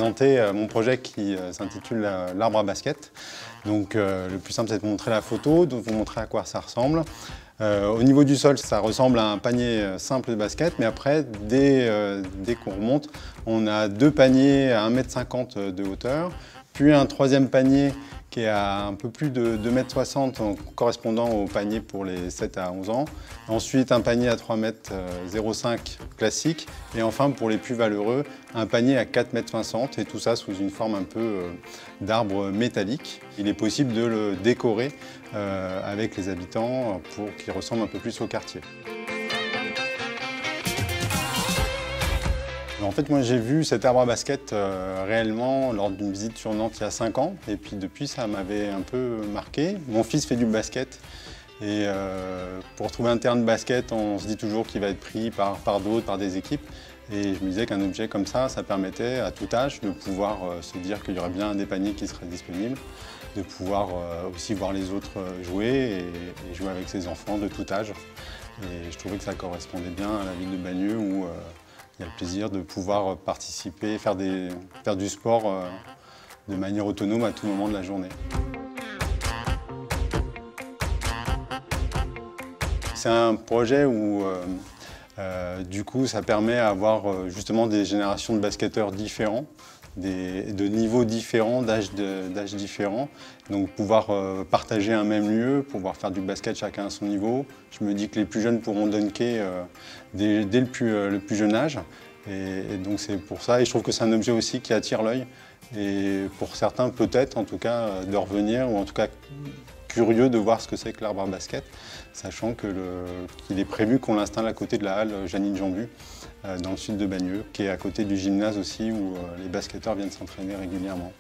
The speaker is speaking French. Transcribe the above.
présenter mon projet qui s'intitule l'arbre à basket. Donc le plus simple, c'est de montrer la photo, de vous montrer à quoi ça ressemble. Au niveau du sol, ça ressemble à un panier simple de basket, mais après, dès qu'on remonte, on a deux paniers à 1,50 m de hauteur, puis un troisième panier qui est à un peu plus de 2,60 m, correspondant au panier pour les 7 à 11 ans. Ensuite, un panier à 3,05 m classique. Et enfin, pour les plus valeureux, un panier à 4,60 m, et tout ça sous une forme un peu d'arbre métallique. Il est possible de le décorer avec les habitants pour qu'il ressemble un peu plus au quartier. En fait, moi j'ai vu cet arbre à basket réellement lors d'une visite sur Nantes il y a 5 ans. Et puis depuis, ça m'avait un peu marqué. Mon fils fait du basket. Et pour trouver un terrain de basket, on se dit toujours qu'il va être pris par d'autres, par des équipes. Et je me disais qu'un objet comme ça permettait à tout âge de pouvoir se dire qu'il y aurait bien des paniers qui seraient disponibles, de pouvoir aussi voir les autres jouer et jouer avec ses enfants de tout âge. Et je trouvais que ça correspondait bien à la ville de Bagneux où il y a le plaisir de pouvoir participer, faire du sport de manière autonome à tout moment de la journée. C'est un projet où du coup ça permet d'avoir justement des générations de basketteurs différents, de niveaux différents, d'âges différents. Donc pouvoir partager un même lieu, pouvoir faire du basket chacun à son niveau. Je me dis que les plus jeunes pourront dunker dès le plus jeune âge. Et donc c'est pour ça, et je trouve que c'est un objet aussi qui attire l'œil. Et pour certains peut-être en tout cas de revenir, ou en tout cas curieux de voir ce que c'est que l'arbre à basket, sachant qu'il est prévu qu'on l'installe à côté de la halle Janine Jambu, dans le sud de Bagneux, qui est à côté du gymnase aussi où les basketteurs viennent s'entraîner régulièrement.